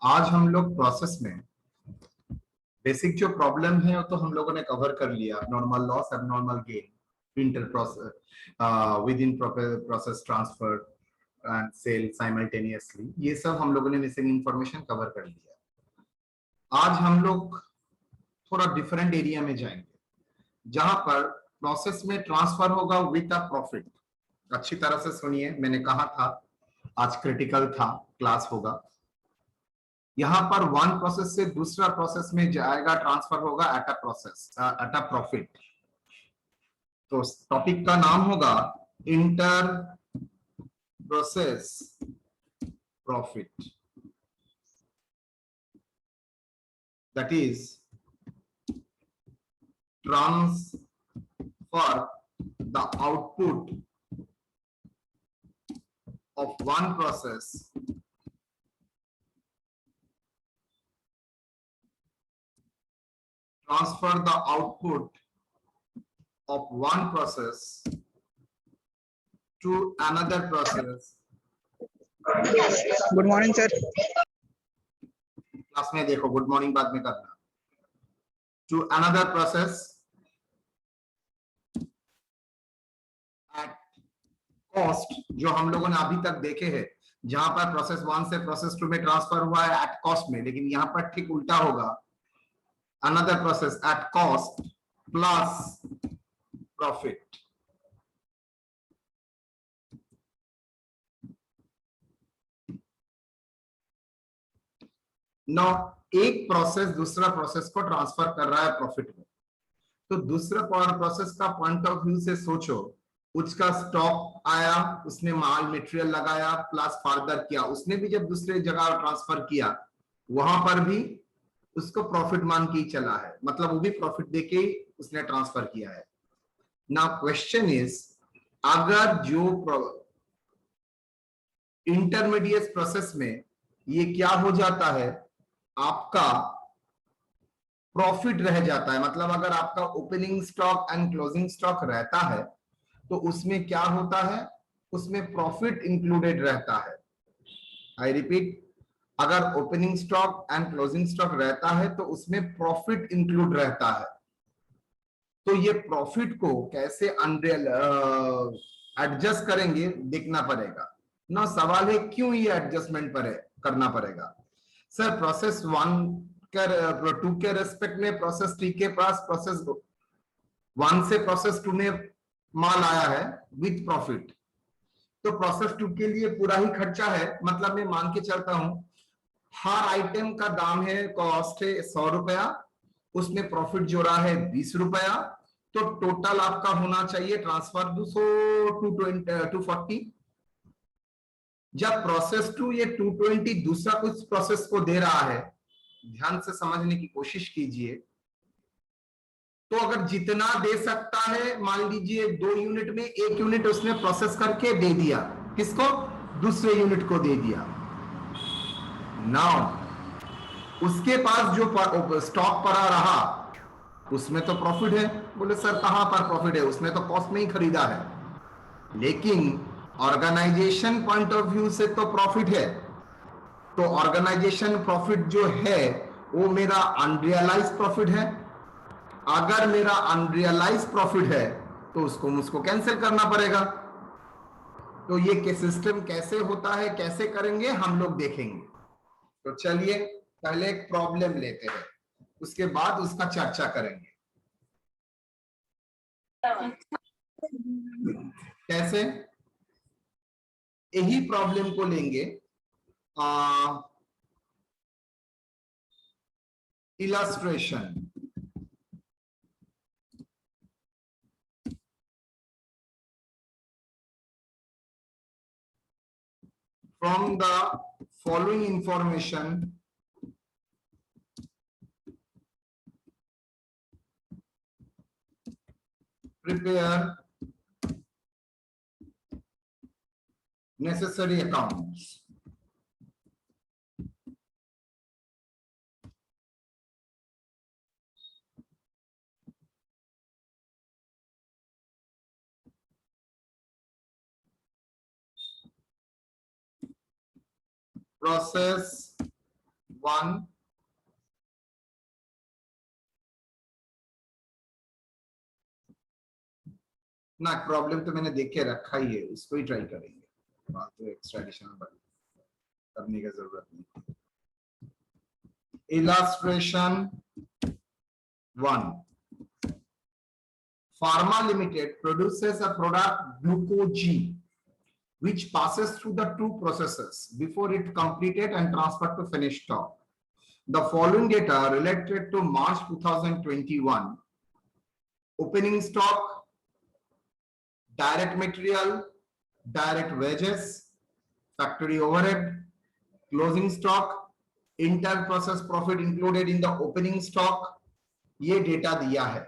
आज हम लोग प्रोसेस में बेसिक जो प्रॉब्लम है वो तो हम लोगों ने कवर कर लिया। Normal loss, abnormal gain, inter process, within process transfer and sale simultaneously, ये सब हम लोगों ने मिसिंग इंफॉर्मेशन कवर कर लिया। आज हम लोग थोड़ा डिफरेंट एरिया में जाएंगे जहां पर प्रोसेस में ट्रांसफर होगा विद अ प्रॉफिट। अच्छी तरह से सुनिए, मैंने कहा था आज क्रिटिकल था, क्लास होगा। यहां पर वन प्रोसेस से दूसरा प्रोसेस में जाएगा, ट्रांसफर होगा एट अ प्रॉफिट। तो टॉपिक का नाम होगा inter process profit, that is transfer the output of one process to another process। Good morning sir. Class में देखो, गुड मॉर्निंग बाद में करना। To another process at cost, जो हम लोगों ने अभी तक देखे हैं, जहां पर प्रोसेस 1 से प्रोसेस 2 में ट्रांसफर हुआ है एट कॉस्ट में, लेकिन यहां पर ठीक उल्टा होगा, another process at cost plus profit. नौ, एक प्रोसेस दूसरा प्रोसेस को ट्रांसफर कर रहा है प्रॉफिट में, तो दूसरा प्रोसेस का पॉइंट ऑफ व्यू से सोचो, उसका स्टॉक आया, उसने माल मटेरियल लगाया, प्लस फर्दर किया, उसने भी जब दूसरे जगह ट्रांसफर किया वहां पर भी उसको प्रॉफिट मान के ही चला है, मतलब वो भी प्रॉफिट देके ही उसने ट्रांसफर किया है। नाउ क्वेश्चन इज, अगर जो इंटरमीडिएट प्रोसेस में ये क्या हो जाता है, आपका प्रॉफिट रह जाता है, मतलब अगर आपका opening stock and closing stock रहता है तो उसमें क्या होता है, उसमें प्रॉफिट इंक्लूडेड रहता है। आई रिपीट, अगर opening stock and closing stock रहता है तो उसमें प्रॉफिट इंक्लूड रहता है। तो ये प्रॉफिट को कैसे एडजस्ट करेंगे देखना पड़ेगा ना। सवाल है क्यों ये एडजस्टमेंट करना पड़ेगा। सर प्रोसेस 2 के रेस्पेक्ट में प्रोसेस 3 के पास प्रोसेस 1 से प्रोसेस 2 में माल आया है विथ प्रॉफिट, तो प्रोसेस 2 के लिए पूरा ही खर्चा है। मतलब मैं मान के चलता हूं हर आइटम का दाम है, कॉस्ट है 100 रुपया, उसमें प्रॉफिट जोड़ा है 20 रुपया, तो टोटल आपका होना चाहिए ट्रांसफर 240। जब प्रोसेस 2 ये 220 दूसरा कुछ प्रोसेस को दे रहा है, ध्यान से समझने की कोशिश कीजिए, तो अगर जितना दे सकता है, मान लीजिए 2 यूनिट में 1 यूनिट उसने प्रोसेस करके दे दिया, किसको, दूसरे यूनिट को दे दिया। नाउ उसके पास जो स्टॉक पड़ा रहा उसमें तो प्रॉफिट है। बोले सर कहां पर प्रॉफिट है, उसने तो कॉस्ट में ही खरीदा है, लेकिन ऑर्गेनाइजेशन पॉइंट ऑफ व्यू से तो प्रॉफिट है। तो ऑर्गेनाइजेशन प्रॉफिट जो है वो मेरा अनरियलाइज प्रॉफिट है। अगर मेरा अनरियलाइज प्रॉफिट है तो उसको मुझको कैंसिल करना पड़ेगा। तो ये सिस्टम कैसे होता है, कैसे करेंगे हम लोग देखेंगे। तो चलिए पहले एक प्रॉब्लम लेते हैं, उसके बाद उसका चर्चा करेंगे। कैसे, यही प्रॉब्लम को लेंगे illustration. From the following information, prepare necessary accounts. Process 1 ना, प्रॉब्लम तो मैंने देख के रखा ही है, इसको ही ट्राई करेंगे, बात तो एक्स्ट्रा एडिशन करने की जरूरत नहीं। Illustration 1, Pharma Limited produces a product Glucogen which passes through the two processes before it completed and transferred to finished stock. The following data related to March 2021: opening stock, direct material, direct wages, factory overhead, closing stock, inter-process profit included in the opening stock. ये data दिया है,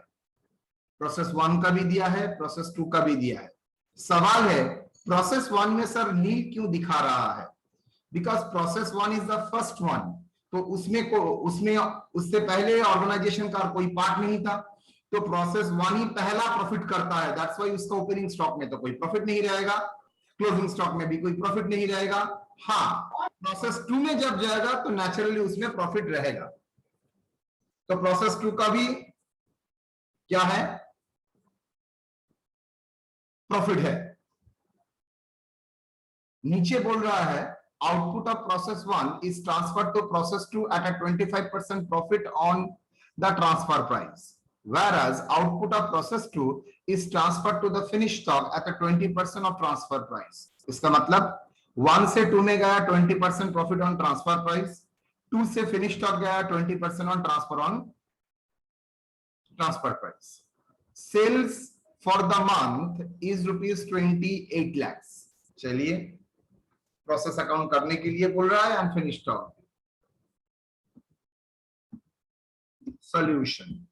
process 1 का भी दिया है, process 2 का भी दिया है। सवाल है प्रोसेस 1 में सर नील क्यों दिखा रहा है? Because process 1 is the first one, तो उसमें उससे पहले ऑर्गेनाइजेशन का कोई पार्ट नहीं था, तो प्रोसेस 1 ही पहला प्रॉफिट करता है, दैट्स व्हाई उसका ओपनिंग स्टॉक में तो कोई प्रॉफिट नहीं रहेगा, क्लोजिंग स्टॉक में भी कोई प्रॉफिट नहीं रहेगा। हाँ, प्रोसेस 2 में जब जाएगा तो नेचुरली उसमें प्रॉफिट रहेगा। तो प्रोसेस 2 का भी क्या है? प्रॉफिट है। नीचे बोल रहा है output of process 1 is transferred to process 2 at a 25% profit on the transfer price, whereas output of process 2 is transferred to the finished stock at a 20% of transfer price. इसका मतलब 1 से 2 में गया 20% प्रॉफिट ऑन ट्रांसफर प्राइस, 2 से finish stock गया 20% on transfer price. Sales for the month is ₹28 lakh. चलिए process account करने के लिए बोल रहा है and finish stock. Solution,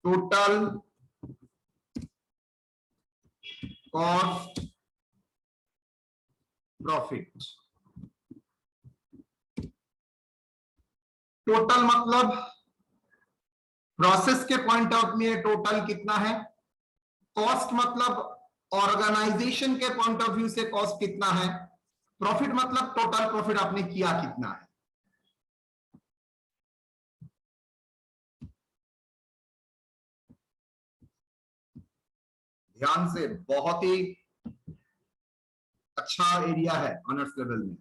total cost profit. Total मतलब प्रोसेस के पॉइंट ऑफ व्यू में टोटल कितना है, कॉस्ट मतलब ऑर्गेनाइजेशन के पॉइंट ऑफ व्यू से कॉस्ट कितना है, प्रॉफिट मतलब टोटल प्रॉफिट आपने किया कितना है। ध्यान से, बहुत ही अच्छा एरिया है ऑनर्स लेवल में।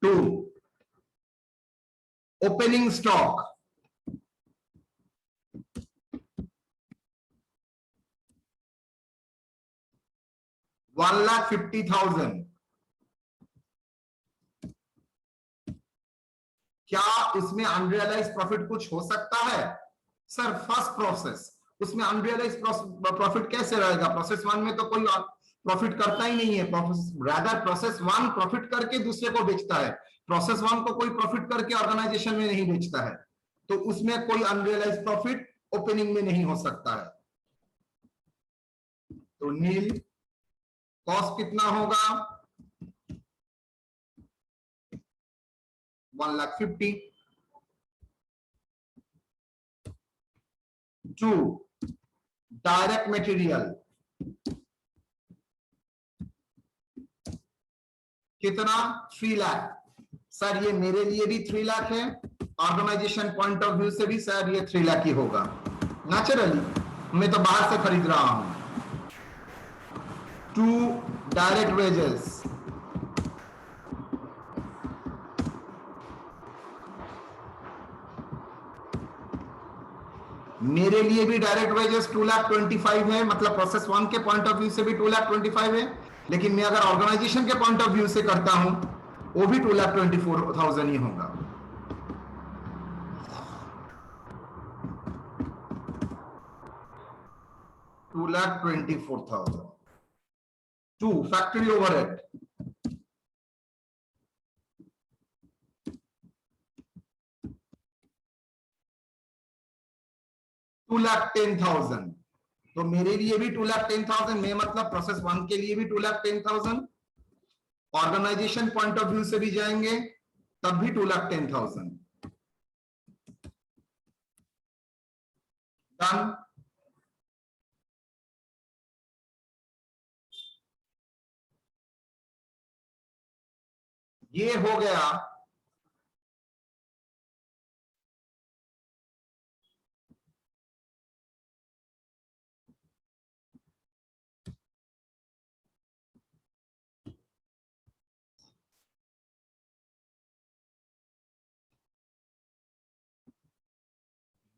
2, ओपनिंग स्टॉक, $1,50,000। क्या इसमें अनरियलाइज प्रॉफिट कुछ हो सकता है? सर फर्स्ट प्रोसेस, उसमें अनरियलाइज प्रॉफिट कैसे रहेगा? प्रोसेस 1 में तो कोई प्रॉफिट करता ही नहीं है, रादर प्रोसेस 1 प्रॉफिट करके दूसरे को बेचता है, प्रोसेस 1 को कोई प्रॉफिट करके ऑर्गेनाइजेशन में नहीं बेचता है, तो उसमें कोई अनरियलाइज प्रॉफिट ओपनिंग में नहीं हो सकता है। तो नील कॉस्ट कितना होगा? 1,50,000। 2, डायरेक्ट मटेरियल कितना? 3 लाख। सर ये मेरे लिए भी 3 लाख है, ऑर्गेनाइजेशन पॉइंट ऑफ व्यू से भी सर ये 3 लाख ही होगा नेचुरली, मैं तो बाहर से खरीद रहा हूं। 2, डायरेक्ट वेजेस, मेरे लिए भी डायरेक्ट वेजेस 2,25,000 है, मतलब प्रोसेस 1 के पॉइंट ऑफ व्यू से भी 2,25,000 है, लेकिन मैं अगर ऑर्गेनाइजेशन के पॉइंट ऑफ व्यू से करता हूं वो भी 2,24,000 ही होगा। 2,24,000. 2 factory overhead. $2,10,000. तो मेरे लिए भी 2,10,000, मैं मतलब प्रोसेस 1 के लिए भी 2,10,000. ऑर्गेनाइजेशन पॉइंट ऑफ व्यू से भी जाएंगे तब भी 2,10,000. डन. ये हो गया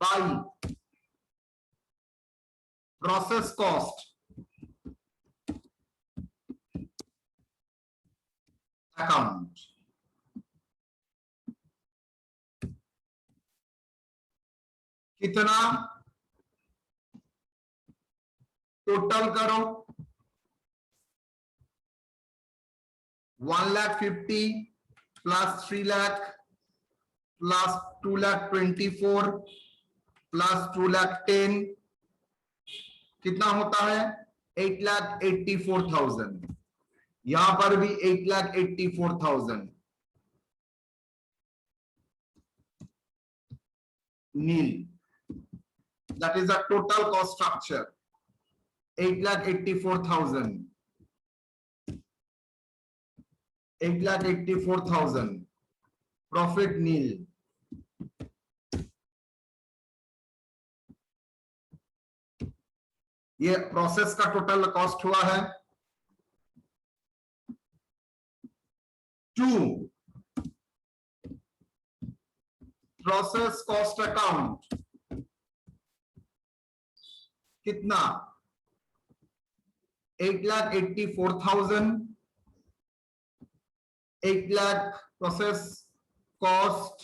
बाई प्रोसेस कॉस्ट अकाउंट. कितना टोटल करो. 1,50,000 प्लस 3,00,000 प्लस 2,24,000 प्लस 2,10,000 कितना होता है 8,84,000. यहां पर भी 8,84,000. नील. That is the total cost structure. 8,84,000. 8,84,000. Profit nil. ये प्रोसेस का टोटल कॉस्ट हुआ है 2. प्रोसेस कॉस्ट अकाउंट कितना 8,84,000. 8,00,000 प्रोसेस कॉस्ट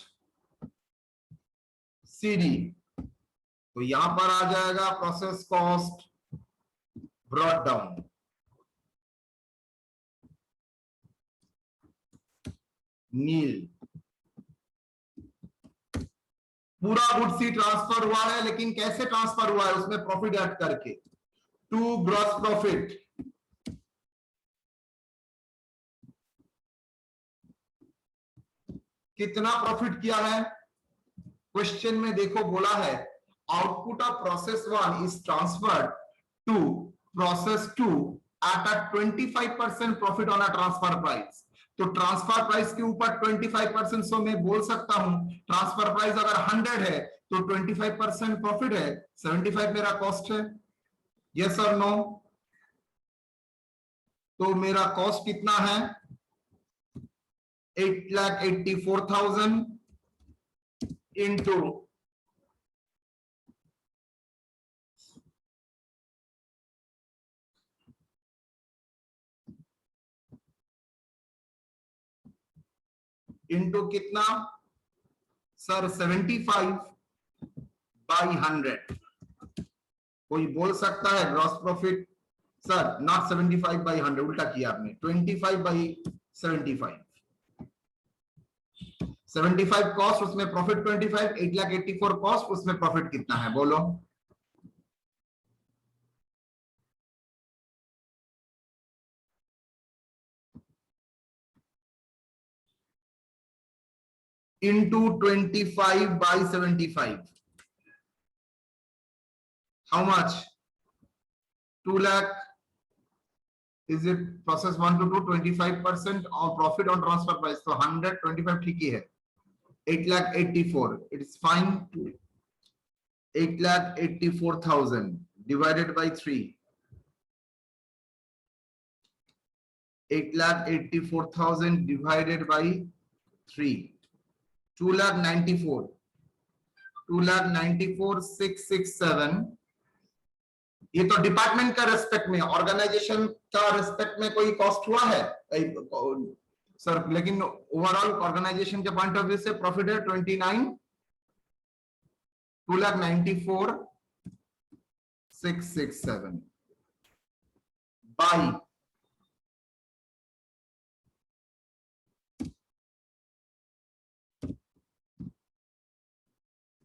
सीडी. तो यहां पर आ जाएगा प्रोसेस कॉस्ट ब्रॉट डाउन. नील. पूरा गुड्स ही ट्रांसफर हुआ है लेकिन कैसे ट्रांसफर हुआ है उसमें प्रॉफिट ऐड करके. To gross profit. कितना प्रॉफिट किया है क्वेश्चन में देखो बोला है output of process 1 is transferred to process 2 at a 25% profit on a transfer price. तो ट्रांसफर प्राइस के ऊपर 25%. सो मैं बोल सकता हूं ट्रांसफर प्राइस अगर 100 है तो 25% प्रॉफिट है. 75 मेरा कॉस्ट है. यस और नो. तो मेरा कॉस्ट कितना है 8,84,000 इंटू कितना सर 75/100. कोई बोल सकता है ग्रॉस प्रॉफिट सर नॉट 75/100 उल्टा किया आपने 25/75. 75 कॉस्ट उसमें प्रॉफिट 25. 8,84,000 कॉस्ट उसमें प्रॉफिट कितना है बोलो. into 25/75. How much? 2,00,000. Is it process 1 to 2 25% of profit on transfer price? So 125 ठीक ही है. 8,84,000. It's fine. 8,84,000 divided by 3. 8,84,000 divided by 3. 2,94,000. 2,94,667. ये तो डिपार्टमेंट का रेस्पेक्ट में. ऑर्गेनाइजेशन का रेस्पेक्ट में कोई कॉस्ट हुआ है सर. लेकिन ओवरऑल ऑर्गेनाइजेशन के पॉइंट ऑफ व्यू से प्रॉफिट है 2,94,667. 667 बाई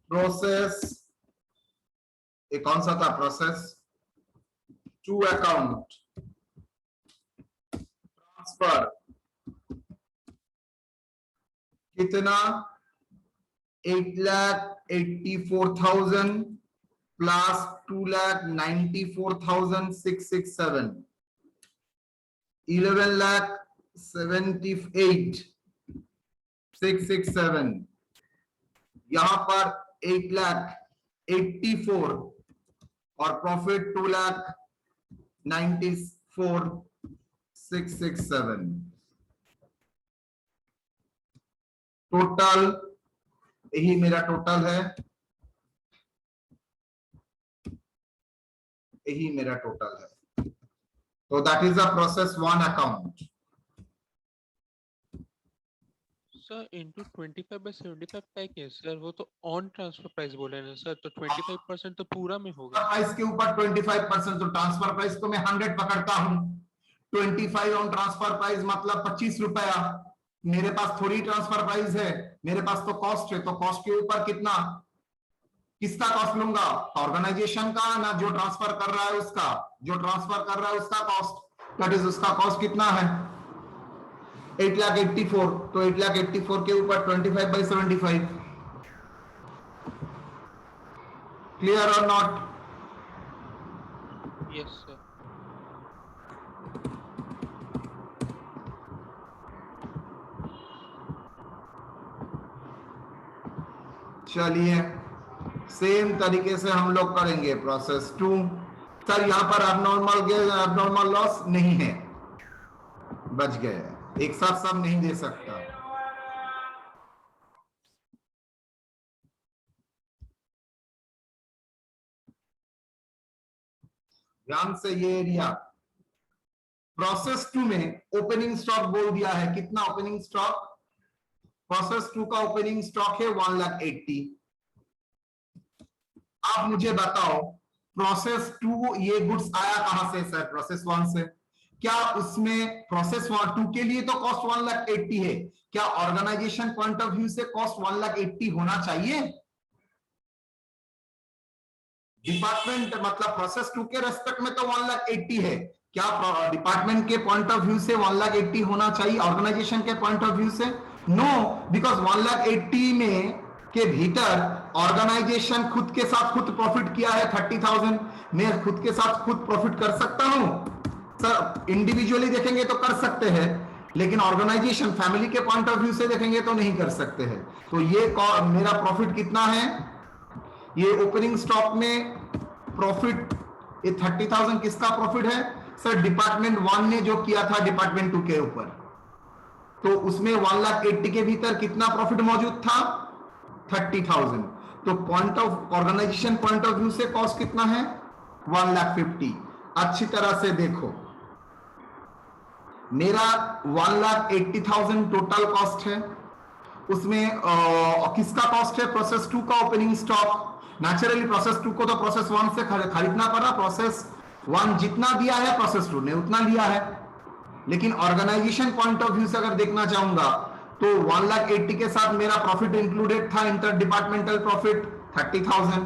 प्रोसेस, ये कौन सा था प्रोसेस, टू अकाउंट ट्रांसफर कितना 8,84,000 प्लस 2,94,667 11,78,667 यहां पर 8,84,000 और प्रॉफिट 2,94,667 टोटल, यही मेरा टोटल है, यही मेरा टोटल है। तो that is the process one account. Sir into 25/75 क्या है सर, वो तो ऑन ट्रांसफर प्राइस बोले ना सर, तो 25% तो पूरा में होगा। प्राइस के ऊपर 25%, तो ट्रांसफर प्राइस को मैं 100 पकड़ता हूं, 25 ऑन ट्रांसफर प्राइस मतलब 25 रुपया। मेरे पास थोड़ी ट्रांसफर प्राइस है, मेरे पास तो कॉस्ट है, तो कॉस्ट के ऊपर कितना, किसका कॉस्ट लूंगा, ऑर्गेनाइजेशन का ना, जो ट्रांसफर कर रहा है उसका, जो ट्रांसफर कर रहा है उसका कॉस्ट, दैट इज उसका कॉस्ट कितना है 8,84,000, तो 8,84,000 के ऊपर 25/75, क्लियर और नॉट? Yes sir. चलिए सेम तरीके से हम लोग करेंगे प्रोसेस टू। सर यहां पर अबनॉर्मल लॉस नहीं है, बच गए, एक साथ सब नहीं दे सकता। ध्यान से ये एरिया, प्रोसेस टू में ओपनिंग स्टॉक बोल दिया है, कितना ओपनिंग स्टॉक, प्रोसेस टू का ओपनिंग स्टॉक है 1,80,000। आप मुझे बताओ प्रोसेस टू ये गुड्स आया कहां से सर, प्रोसेस वन से, क्या उसमें प्रोसेस टू के लिए तो कॉस्ट 1,80,000 है, क्या ऑर्गेनाइजेशन पॉइंट ऑफ व्यू से कॉस्ट 1,80,000 होना चाहिए? डिपार्टमेंट मतलब प्रोसेस टू के रेस्पेक्ट में तो 1,80,000 है, क्या डिपार्टमेंट के पॉइंट ऑफ व्यू से 1,80,000 होना चाहिए, ऑर्गेनाइजेशन के पॉइंट ऑफ व्यू से नो, बिकॉज 1,80,000 में के भीतर ऑर्गेनाइजेशन खुद के साथ खुद प्रॉफिट किया है 30,000, मैं खुद के साथ खुद प्रॉफिट कर सकता हूं सर, इंडिविजुअली देखेंगे तो कर सकते हैं, लेकिन ऑर्गेनाइजेशन फैमिली के पॉइंट ऑफ व्यू से देखेंगे तो नहीं कर सकते हैं। तो ये मेरा प्रॉफिट कितना है, ये ओपनिंग स्टॉक में प्रॉफिट, ये 30,000 किसका प्रॉफिट है सर, डिपार्टमेंट वन ने जो किया था डिपार्टमेंट टू के ऊपर, तो उसमें 1,80,000 के भीतर कितना प्रॉफिट मौजूद था 30,000, तो point of organisation point of view से कॉस्ट कितना है 1,50,000। अच्छी तरह से देखो, मेरा 1,80,000 टोटल कॉस्ट है, उसमें किसका कॉस्ट है, प्रोसेस टू का opening stock, naturally process two को तो प्रोसेस वन से खरीदना पड़ा, प्रोसेस वन जितना दिया है प्रोसेस टू ने उतना लिया है, लेकिन ऑर्गेनाइजेशन पॉइंट ऑफ व्यू से अगर देखना चाहूंगा तो 1,80,000 के साथ मेरा प्रॉफिट इंक्लूडेड था इंटर डिपार्टमेंटल प्रॉफिट 30,000,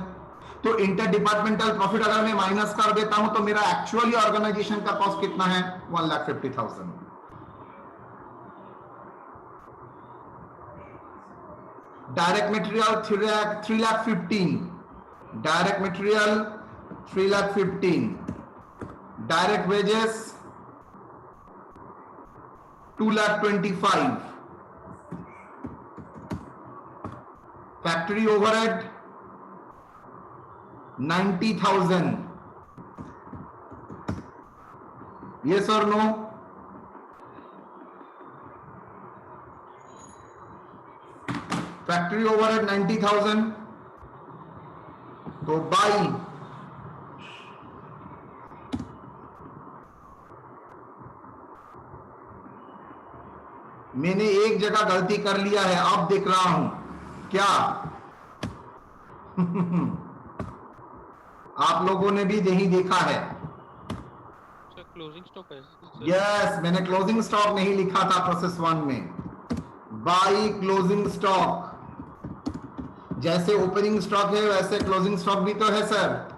तो इंटर डिपार्टमेंटल प्रॉफिट अगर मैं माइनस कर देता हूं तो मेरा एक्चुअली ऑर्गेनाइजेशन का कॉस्ट कितना है 1,50,000। Direct material 3,15,000, direct material 3,15,000, direct wages 2,25,000, factory overhead 90,000, yes और नो? फैक्ट्री ओवरहेड 90,000, तो बाई मैंने एक जगह गलती कर लिया है, अब देख रहा हूं क्या आप लोगों ने भी यही देखा है। सर क्लोजिंग स्टॉक है सर। यस, मैंने क्लोजिंग स्टॉक नहीं लिखा था प्रोसेस 1 में। बाई क्लोजिंग स्टॉक, जैसे ओपनिंग स्टॉक है वैसे क्लोजिंग स्टॉक भी तो है सर।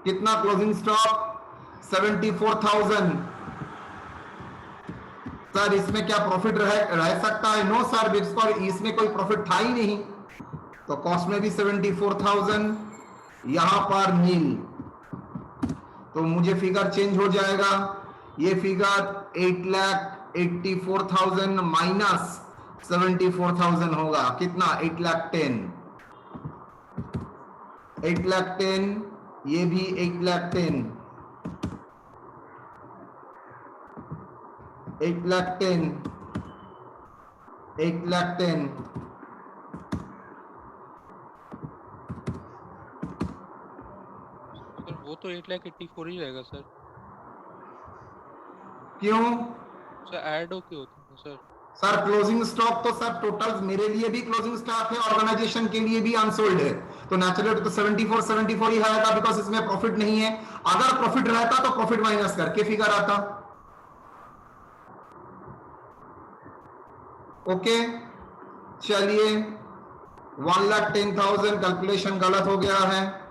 कितना क्लोजिंग स्टॉक? 74,000। सर इसमें क्या प्रॉफिट रह सकता है? नो सर, बिकॉज इसमें कोई प्रॉफिट था ही नहीं। तो कॉस्ट में भी 74,000, यहां पर नील, तो मुझे फिगर चेंज हो जाएगा। ये फिगर 8,84,000 माइनस 74,000 होगा। कितना? 8,10,000। 8,10,000, ये भी 8,10,000, 8,10,000, 8,10,000। सर वो तो 8,84,000 ही रहेगा सर। क्यों? सर ऐड होके होता है सर। सर क्लोजिंग स्टॉक तो सर टोटल मेरे लिए भी क्लोजिंग स्टॉक है, ऑर्गेनाइजेशन के लिए भी अनसोल्ड है, तो नेचुरली तो 74 ही आएगा, बिकॉज इसमें प्रॉफिट नहीं है। अगर प्रॉफिट रहता तो प्रॉफिट माइनस करके फिगर आता। ओके, चलिए 1,10,000 कैलकुलेशन गलत हो गया है।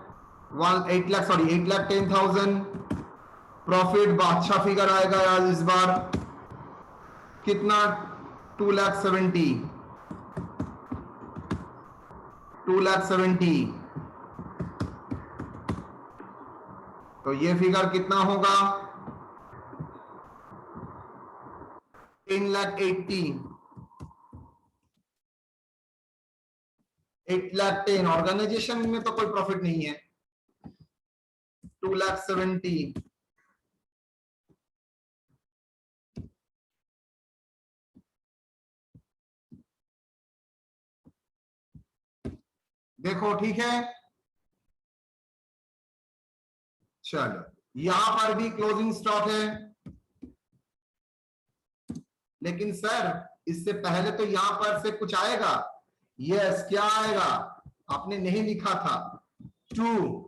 8,10,000 प्रॉफिट अच्छा फिगर आएगा यार इस बार। कितना? 2,70,000, 2,70,000। तो ये फिगर कितना होगा? 10,80,000, 8,10,000। ऑर्गेनाइजेशन में तो कोई प्रॉफिट नहीं है। 2,70,000, देखो ठीक है। चलो यहां पर भी क्लोजिंग स्टॉक है, लेकिन सर इससे पहले तो यहां पर से कुछ आएगा। यस, क्या आएगा? आपने नहीं लिखा था। टू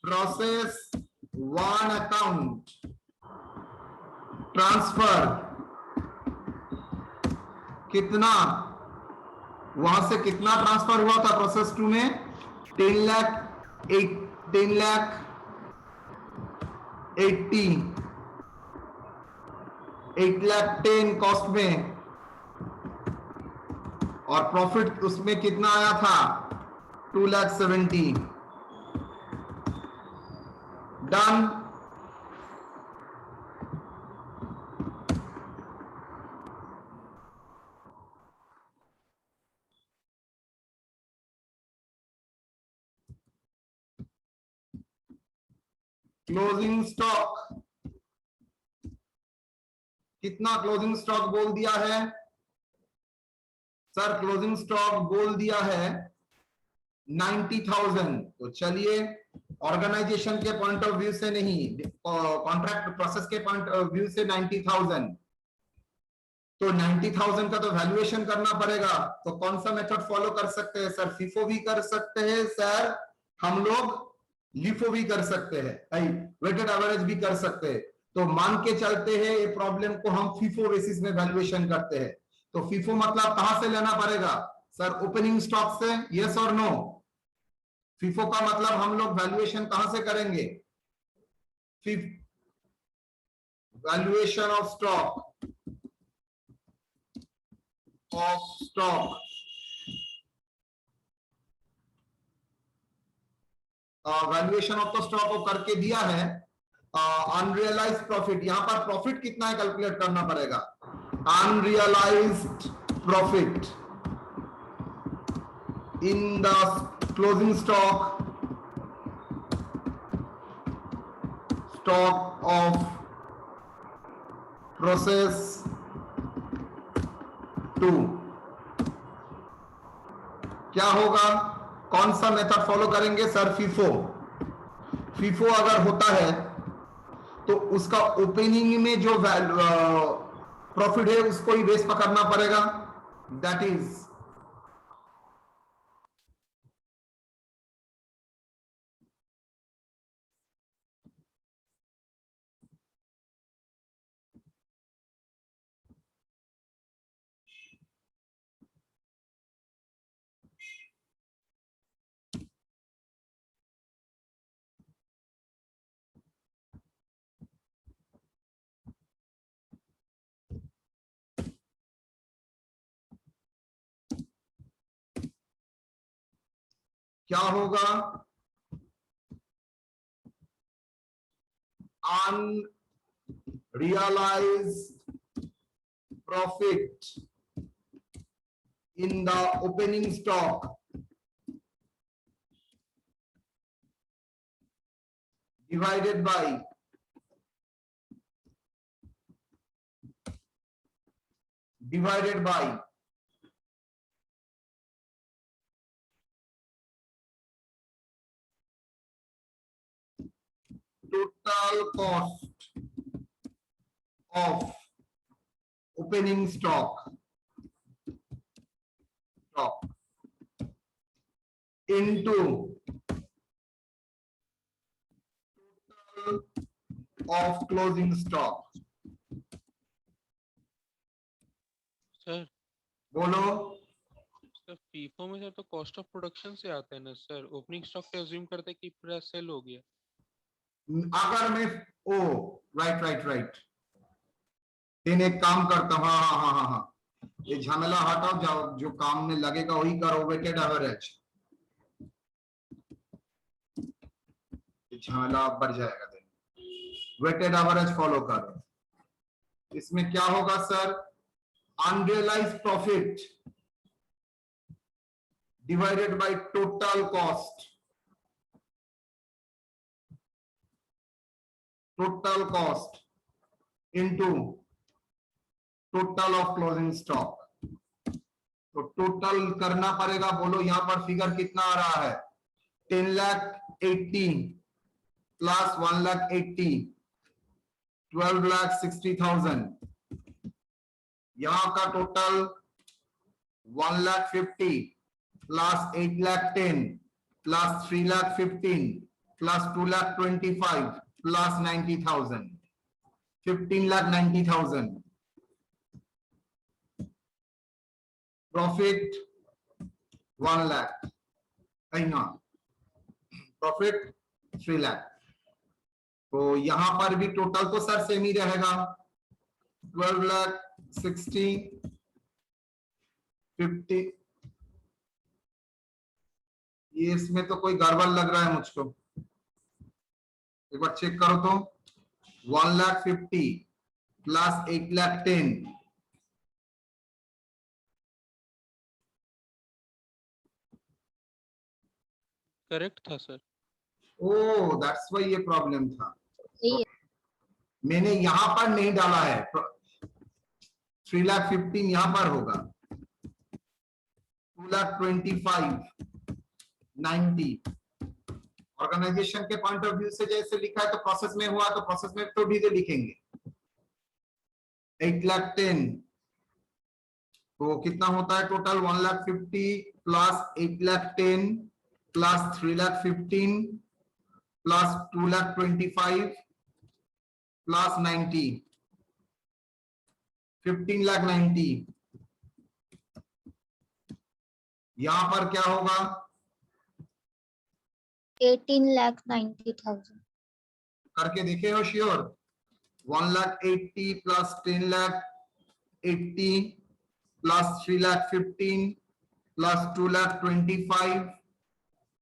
प्रोसेस 1 अकाउंट ट्रांसफर, कितना? वहां से कितना ट्रांसफर हुआ था प्रोसेस 2 में? 10 लाख 80, 8,10,000 कॉस्ट में, और प्रॉफिट उसमें कितना आया था? 2,70,000। डन। क्लोजिंग स्टॉक, कितना क्लोजिंग स्टॉक बोल दिया है सर? क्लोजिंग स्टॉक बोल दिया है 90,000। तो चलिए ऑर्गेनाइजेशन के पॉइंट ऑफ व्यू से नहीं, कॉन्ट्रैक्ट प्रोसेस के पॉइंट ऑफ व्यू से 90,000। तो 90,000 का तो वैल्यूएशन करना पड़ेगा। तो कौन सा मेथड फॉलो कर सकते हैं सर? फीफो भी कर सकते हैं सर, हम लोग लिफो भी कर सकते हैं, वेटेड एवरेज भी कर सकते हैं। तो मान के चलते हैं ये प्रॉब्लम को हम फीफो बेसिस में वैल्यूएशन करते हैं। तो फीफो मतलब कहां से लेना पड़ेगा सर? ओपनिंग स्टॉक से, यस और नो? फीफो का मतलब हम लोग वैल्यूएशन कहां से करेंगे? Valuation of stock, valuation of the stock को करके दिया है। अनरियलाइज प्रॉफिट, यहां पर प्रॉफिट कितना है कैलकुलेट करना पड़ेगा। Unrealised profit in the closing stock of process 2। क्या होगा? कौन सा मेथड फॉलो करेंगे सर? फीफो। फीफो अगर होता है तो उसका ओपनिंग में जो प्रॉफिट है उसको ही बेस पकड़ना पड़ेगा। दैट इज क्या होगा? Unrealized profit in the opening stock divided by total cost of opening stock into total of closing stock. Sir बोलो। सर फीफो में सर तो कॉस्ट ऑफ प्रोडक्शन से आता है ना सर, ओपनिंग स्टॉक पे अज्यूम करते हैं कि पूरा सेल हो गया। अगर मैं ओ राइट तीन एक काम करता हूँ, हाँ, ये झमेला हटाओ, जाओ जो काम में लगेगा वही करो। वेटेड एवरेज, झमेला बढ़ जाएगा। वेटेड एवरेज फॉलो करो। इसमें क्या होगा sir? Unrealised profit divided by total cost into total of closing stock. तो टोटल करना पड़ेगा। बोलो यहां पर फिगर कितना आ रहा है? 10,80,000 प्लस 1,80,000, 12,60,000। यहां का total 1,50,000 plus 8,10,000 plus 3,15,000 plus 2,25,000 plus 90,000, 15,90,000। Profit 1 lakh, profit 3 lakh. तो यहां पर भी टोटल तो सर सेम ही रहेगा, 12,60,000, 50। ये इसमें तो कोई गड़बड़ लग रहा है मुझको, एक बार चेक करो तो। 1,50,000 प्लस 8,10,000, करेक्ट था सर। ओ दैट्स व्हाई ये प्रॉब्लम था। तो मैंने यहां पर नहीं डाला है, 3,15,000 यहां पर होगा, 2,25,000, 90। ऑर्गेनाइजेशन के पॉइंट ऑफ व्यू से जैसे लिखा है तो प्रोसेस में हुआ तो प्रोसेस में तो भी लिखेंगे। 8,10,000 तो कितना होता है total? 1,50,000 plus 8,10,000 plus 3,15,000 plus 2,25,000 plus 90, 15,90,000। यहां पर क्या होगा? 18,90,000 करके देखे हो sure? 1,80,000 plus 10,80,000 plus 3,15,000 plus 2,25,000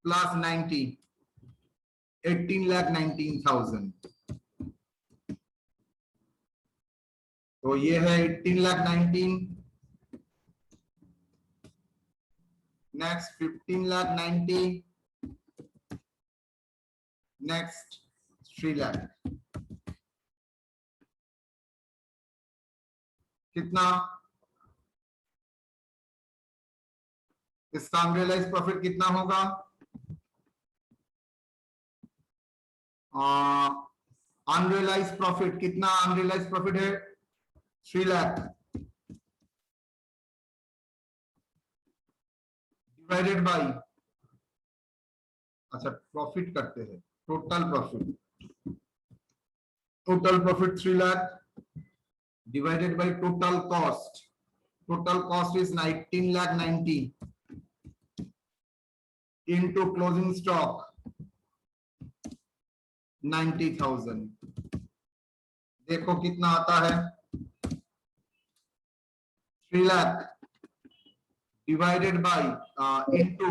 plus 90, 18,19,000। तो ये है 18,19,000। Next 15,90,000, next 3 lakh. कितना? इसका अनरियलाइज प्रॉफिट कितना होगा? अनरियलाइज प्रॉफिट कितना? अनरियलाइज प्रॉफिट है 3 लाख डिवाइडेड बाय, अच्छा प्रॉफिट करते हैं, total profit 3 lakh divided by total cost is 19,90,000 into closing stock 90,000। देखो कितना आता है? 3 lakh divided by into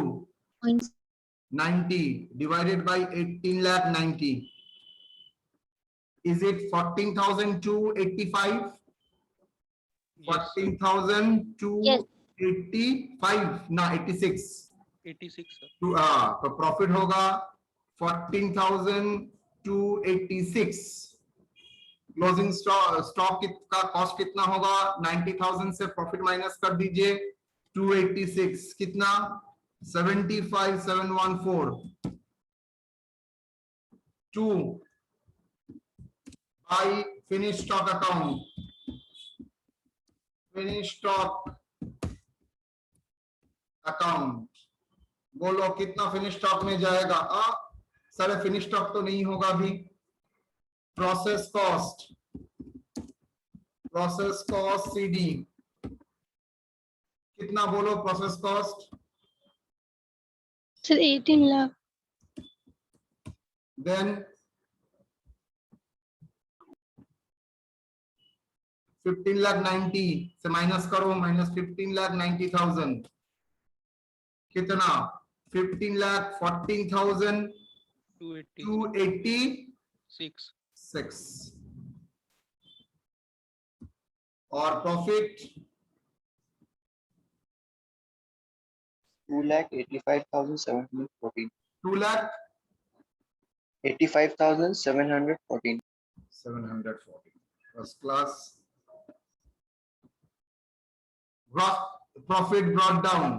90 divided by 18 lakh 90. Is it 14,285? Yes, sir. 14,285 ना 86 86, sir. तो प्रॉफिट होगा 14,286. क्लोजिंग स्टॉक का कॉस्ट कितना होगा? 90,000 से प्रॉफिट माइनस कर दीजिए 286 कितना 75,714. 2 by finished stock account. Finish stock account बोलो कितना फिनिश स्टॉक में जाएगा? सर फिनिश स्टॉक तो नहीं होगा अभी. प्रोसेस कॉस्ट सीडी कितना बोलो? Process cost sir 18 lakh. Then 15,90,000 से माइनस करो -15,90,000 कितना 15,14,286 और profit 2,85,714. 2,85,714. 85,714. First class. Profit brought down.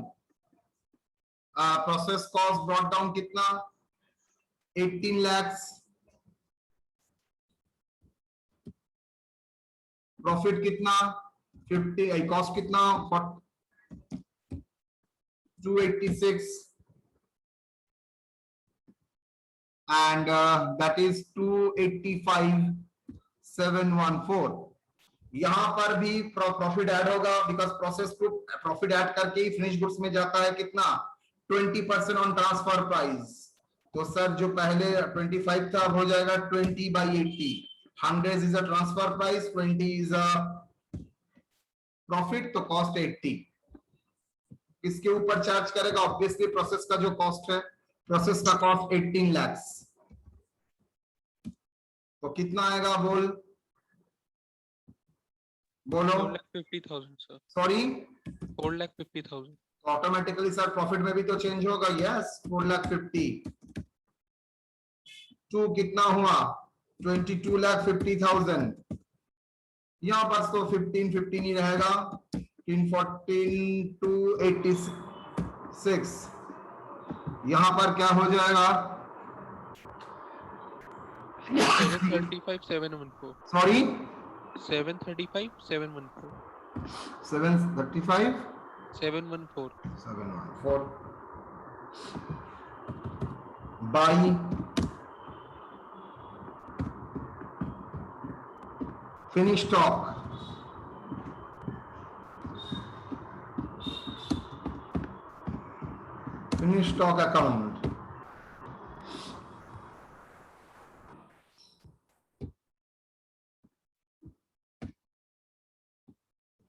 Process cost brought down कितना 18 lakhs. प्रॉफिट कितना 50. कॉस्ट कितना 286 and that is 285,714. यहां पर भी प्रॉफिट ऐड होगा बिकॉज प्रोसेस प्रॉफिट ऐड करके ही फिनिश गुड्स में जाता है कितना 20% ऑन ट्रांसफर प्राइस. तो सर जो पहले 25 था अब हो जाएगा 20/80. 100 is a transfer price, 20 is a profit, तो कॉस्ट 80. इसके ऊपर चार्ज करेगा ऑब्वियसली प्रोसेस का जो कॉस्ट है. प्रोसेस का कॉस्ट 18 lakhs. तो कितना आएगा बोलो 4,50,000, sir. Sorry 4,50,000. Automatically sir profit में भी तो चेंज होगा. यस 4,50,000. 2 कितना हुआ 22,50,000. यहां पर तो 15 ही रहेगा. 14 to 86. यहां पर क्या हो जाएगा 735,714. Sorry 735,714. 735 714. 714 by finished stock. Finished stock account.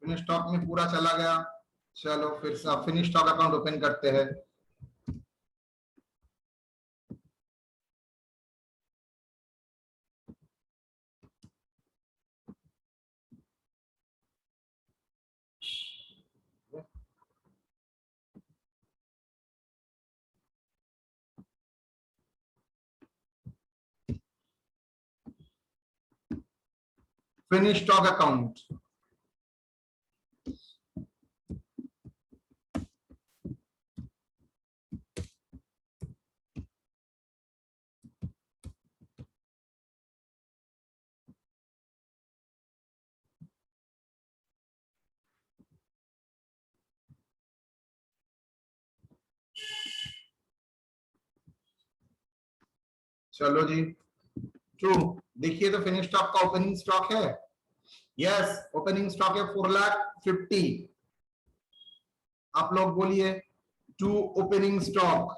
Finish stock में पूरा चला गया. चलो फिर से आप फिनिश स्टॉक अकाउंट ओपन करते हैं. Finish stock account. चलो जी 2 देखिए तो फिनिश स्टॉक का ओपनिंग स्टॉक है. यस ओपनिंग स्टॉक है 4,50,000. आप लोग बोलिए 2 ओपनिंग स्टॉक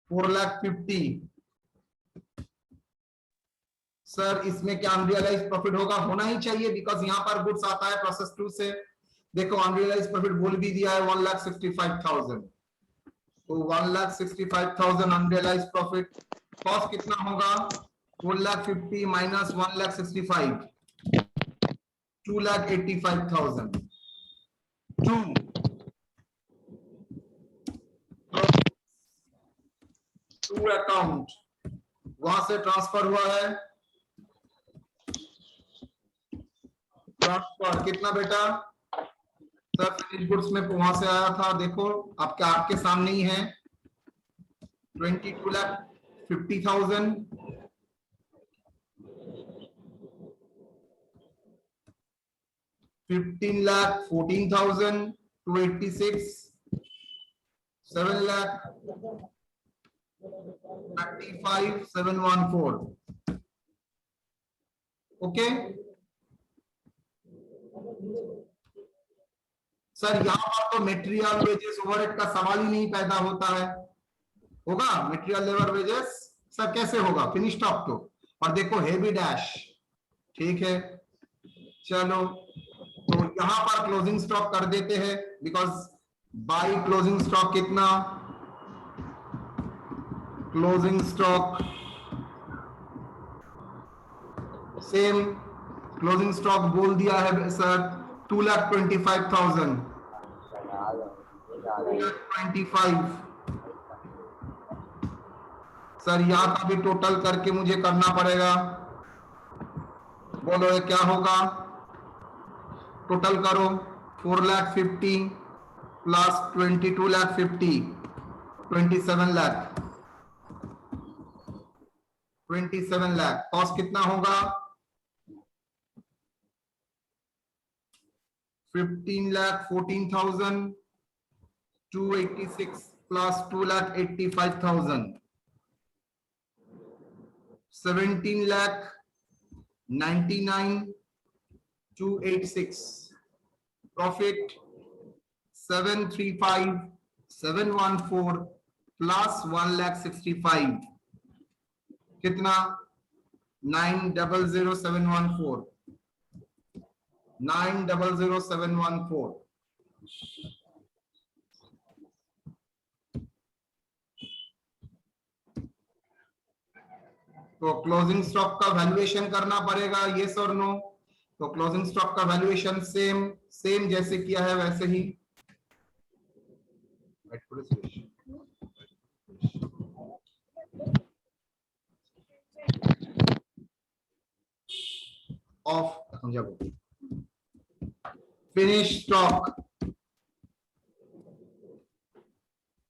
4,50,000. सर इसमें क्या अनरियलाइज प्रॉफिट होगा? होना ही चाहिए बिकॉज यहां पर गुड्स आता है प्रोसेस 2 से. देखो अनरियलाइज प्रॉफिट बोल भी दिया है 1,65,000, तो 1,65,000 अनरियलाइज प्रॉफिट। कॉस्ट कितना होगा? 4,50,000 माइनस 1,65,000, 2,85,000। टू अकाउंट वहां से ट्रांसफर हुआ है, ट्रांसफर कितना बेटा? सर फिनिश गुड्स में वहां से आया था, देखो आपके सामने ही है, 22,50,000, 15,14,000, 286, 7,35,714। ओके सर, यहां पर तो मेटेरियल वेजेस ओवरहेड का सवाल ही नहीं पैदा होता है। होगा मेटेरियल लेबर वेजेस? सर कैसे होगा? फिनिश स्टॉक तो, और देखो हेवी डैश, ठीक है। चलो तो यहां पर क्लोजिंग स्टॉक कर देते हैं, बिकॉज बाई क्लोजिंग स्टॉक कितना? Closing stock same, closing stock बोल दिया है सर 2,25,000, 2,25,000। सर यहाँ का भी टोटल करके मुझे करना पड़ेगा, बोलो ये क्या होगा? टोटल करो, 4,50,000 प्लस 22,50,000, 27 लाख, 27 लाख। कॉस्ट कितना होगा? 15,14,000, 286 प्लस 2,85,000, 17,99,286। प्रॉफिट 735,714 प्लस 1,65,000 कितना? 9,00714, 9,00714। तो क्लोजिंग स्टॉक का वैल्यूएशन करना पड़ेगा, यस और नो? तो क्लोजिंग स्टॉक का वैल्यूएशन सेम जैसे किया है वैसे ही। ऑफ फिनिश स्टॉक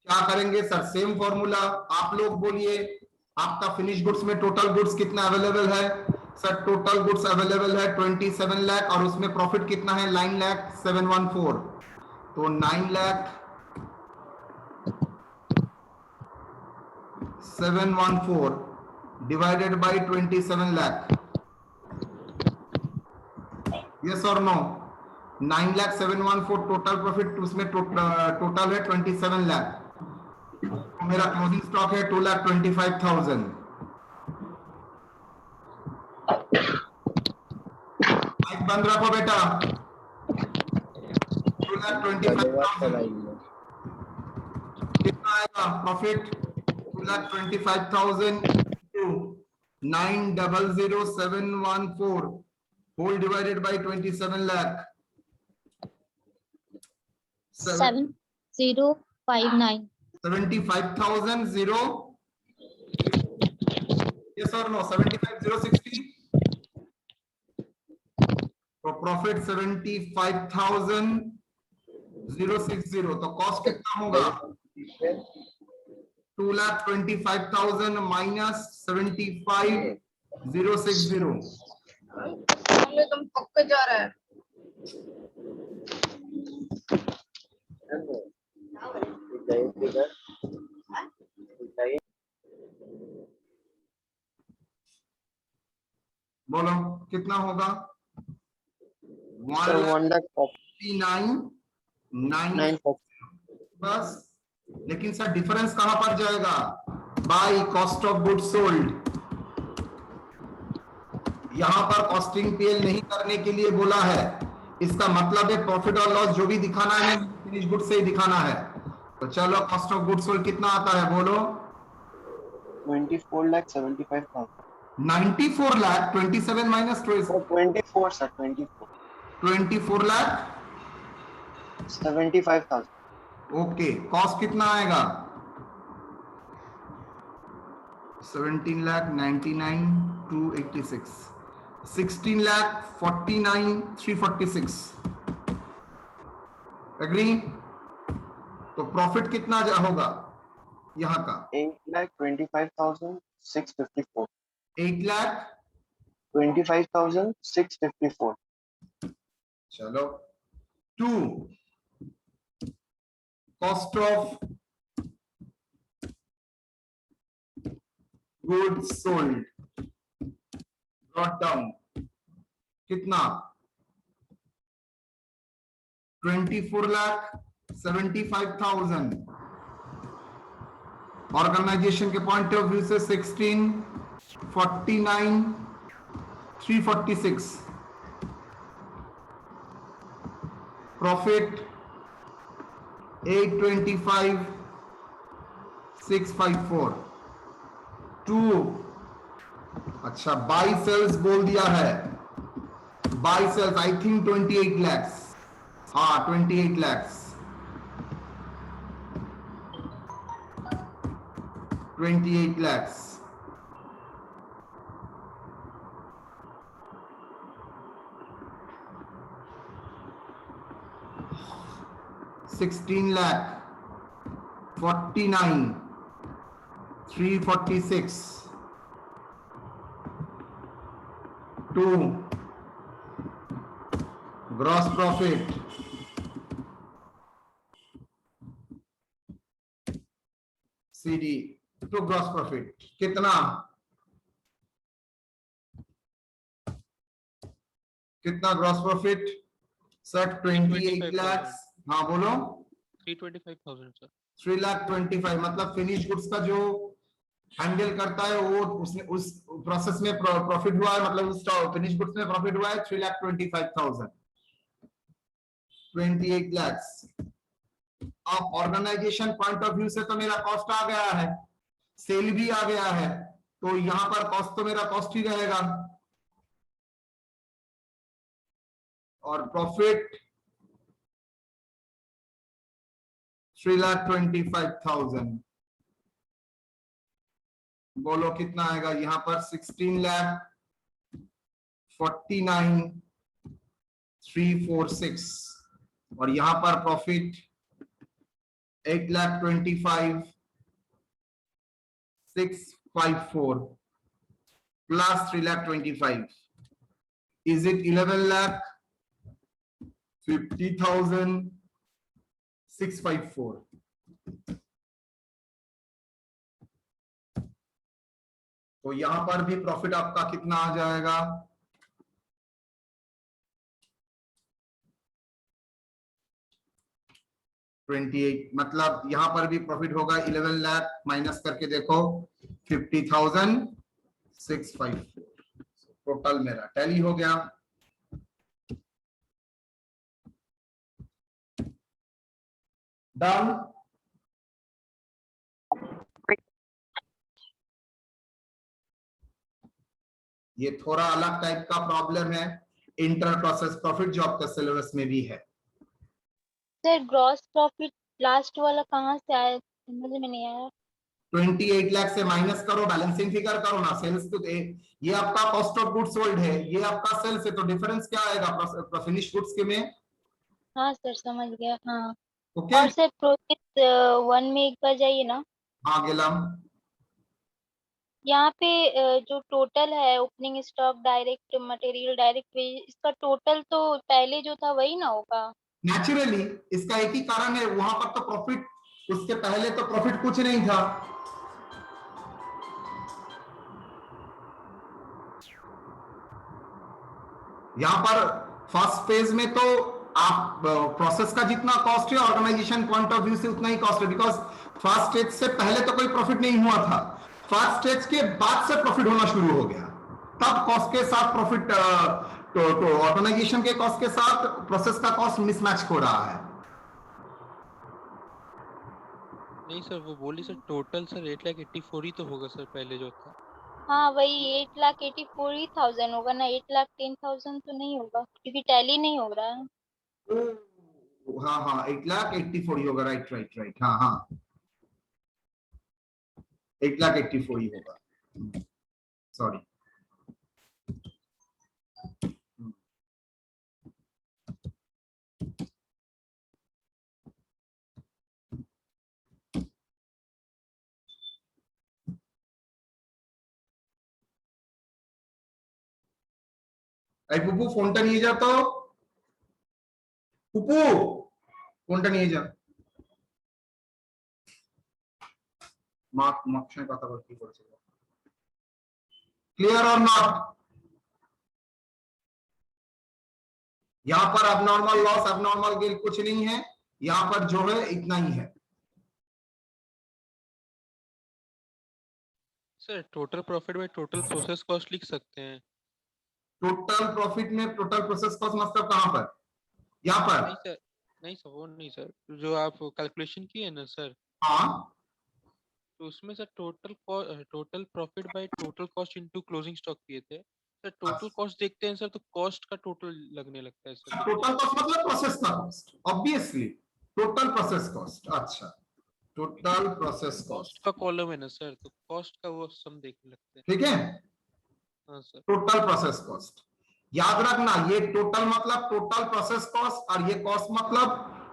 क्या करेंगे सर? Same formula. आप लोग बोलिए आपका फिनिश गुड्स में टोटल गुड्स कितना अवेलेबल है? सर टोटल गुड्स अवेलेबल है 27 लाख, और उसमें प्रॉफिट कितना है? 9,714। तो 9,714 डिवाइडेड बाय 27 लाख, यस और नो? 9,714 टोटल प्रॉफिट, उसमें टोटल है 27 लाख। तो मेरा क्लोजिंग स्टॉक है 2,25,000। माइक बंद रखो बेटा। 2,25,000 कितना आएगा profit? 2,25,000 9,00714 whole divided by 27 lakh, 7059 75,000 yes or no? 75,060। तो प्रॉफिट 75,060। तो कॉस्ट कितना होगा? 2,25,000 माइनस 75,060। तुम पक्का जा रहा है। बोलो कितना होगा? 1,59,9 बस। लेकिन सर डिफरेंस कहां पर जाएगा? By cost of goods sold. यहां पर कॉस्टिंग पीएल नहीं करने के लिए बोला है, इसका मतलब है प्रॉफिट और लॉस जो भी दिखाना है फिनिश गुड से ही दिखाना है। तो चलो कॉस्ट ऑफ गुड्स सोल्ड कितना आता है बोलो? 24,75,000। 94 lakh 27 minus 24 sir, 24 24 lakh 75,000। Okay. Cost कितना आएगा? 17 लाख 99,286 16 लाख 49,346 एग्री। तो प्रॉफिट कितना होगा यहाँ का? 8,25,654। 8,25,654। चलो 2 cost of goods sold brought down कितना? 24,75,000। ऑर्गेनाइजेशन के पॉइंट ऑफ व्यू से 16,49,346 प्रॉफिट 8,25,654 2 अच्छा बाई सेल्स बोल दिया है। By sales I think 28 lakhs। हाँ 28 lakhs 28 lakhs। $16 lakh 49,346 2 gross profit CD to gross profit कितना? कितना ग्रॉस प्रॉफिट सर? 28 lakhs। हाँ बोलो। 325,000 सर। 3,25,000 मतलब फिनिश गुड्स का जो हैंडल करता है वो उसने उस प्रोसेस में प्रॉफिट हुआ है, मतलब उस फिनिश गुड्स में प्रॉफिट हुआ है 3,25,000 28 lakhs। अब ऑर्गेनाइजेशन पॉइंट ऑफ व्यू से तो मेरा कॉस्ट आ गया है, सेल भी आ गया है, तो यहां पर कॉस्ट तो मेरा कॉस्ट ही रहेगा और प्रॉफिट 3,25,000। बोलो कितना आएगा यहाँ पर? 16,49,346 और यहाँ पर प्रॉफिट 8,25,654 प्लस 3,25,000 इज इट 11,50,654। तो यहां पर भी प्रॉफिट आपका कितना आ जाएगा? 28 मतलब यहां पर भी प्रॉफिट होगा 11 लाख माइनस करके देखो 50,654 टोटल मेरा टैली हो गया। डन। ये थोड़ा अलग टाइप का प्रॉब्लम है, इंटर प्रोसेस प्रॉफिट जो आपका सिलेबस में भी है। सर ग्रॉस प्रॉफिट लास्ट वाला कहाँ से आया, समझ में नहीं आया। 28 लाख से माइनस करो, बैलेंसिंग फिगर करो ना। सेल्स तो ये आपका कॉस्ट ऑफ गुड्स सोल्ड है, ये आपका सेल्स है, तो डिफरेंस क्या आएगा फिनिश गुड्स के में? हाँ सर समझ गया। हाँ ओके और सर प्रोसेस 1 में एक बार जाइए ना। हाँ गेलम। यहाँ पे जो टोटल है opening stock, direct material, direct wage, इसका टोटल तो पहले जो था वही ना होगा। नेचुरली इसका एक ही कारण है, वहां पर तो प्रॉफिट, उसके पहले तो प्रॉफिट कुछ नहीं था। यहां पर फर्स्ट फेज में तो आप प्रोसेस का जितना कॉस्ट है ऑर्गेनाइजेशन पॉइंट ऑफ व्यू से उतना ही कॉस्ट है, बिकॉज फर्स्ट स्टेज से पहले तो कोई प्रॉफिट नहीं हुआ था, फर्स्ट स्टेज के बाद से प्रॉफिट होना शुरू हो गया, तब कॉस्ट के साथ प्रॉफिट तो ऑर्गेनाइजेशन के कॉस्ट के साथ प्रोसेस का कॉस्ट मिसमैच हो रहा है। नहीं सर, वो बोली सर टोटल सर 8,84,000 ही तो होगा सर पहले जो था। हाँ वही 8,84,000 होगा ना, 8,10,000 तो नहीं होगा क्योंकि टैली नहीं हो रहा है। हाँ हाँ 8,84,000 होगा, राइट राइट राइट, हाँ हाँ 8,84,000 ही होगा, सॉरी। এই পুপু ফোনটা নিয়ে যা তো, পুপু ফোনটা নিয়ে যা। মার্ক সঙ্গে কথা বল কি করেছিল, क्लियर और नॉट? यहाँ पर abnormal लॉस abnormal गेन कुछ नहीं है, यहाँ पर जो है इतना ही है। सर टोटल प्रॉफिट में टोटल प्रोसेस कॉस्ट लिख सकते हैं। टोटल प्रॉफिट में टोटल प्रोसेस कॉस्ट मतलब कहां पर, यहाँ पर? नहीं सर, नहीं सर वो नहीं सर, जो आप कैलकुलेशन किए ना सर, हाँ तो उसमें sir total profit by total cost into closing stock किए थे सर। टोटल कॉस्ट देखते हैं सर तो कॉस्ट का टोटल लगने लगता है सर। टोटल कॉस्ट मतलब प्रोसेस का cost, obviously total process cost. अच्छा टोटल प्रोसेस कॉस्ट कॉस्ट, का कॉलम है ना सर, तो कॉस्ट का वो सम देखने लगते हैं। ठीक है, हाँ सर। टोटल प्रोसेस कॉस्ट याद रखना, ये टोटल मतलब टोटल प्रोसेस कॉस्ट और ये कॉस्ट मतलब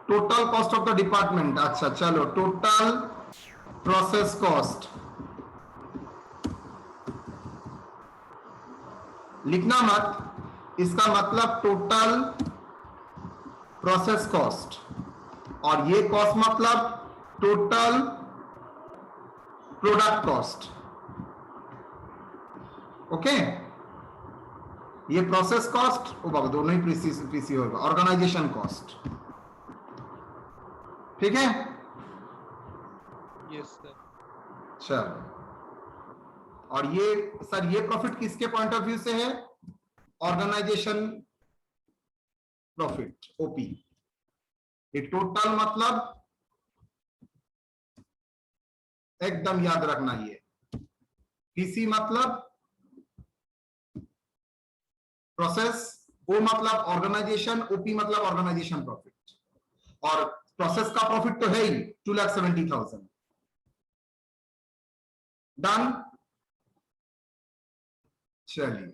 total cost of the department. अच्छा चलो, टोटल प्रोसेस कॉस्ट लिखना मत, इसका मतलब टोटल प्रोसेस कॉस्ट, और ये कॉस्ट मतलब टोटल प्रोडक्ट कॉस्ट। ओके, ये प्रोसेस कॉस्ट ओ बाबा दोनों ही पीसी होगा, ऑर्गेनाइजेशन कॉस्ट, ठीक है। Yes sir. चलो, और ये सर ये प्रॉफिट किसके पॉइंट ऑफ व्यू से है? Organisation profit, OP. ये टोटल मतलब एकदम याद रखना, ये पीसी मतलब प्रोसेस, ओ मतलब ऑर्गेनाइजेशन, ओपी मतलब ऑर्गेनाइजेशन प्रॉफिट, और प्रोसेस का प्रॉफिट तो है ही 2,70,000। डन, चलिए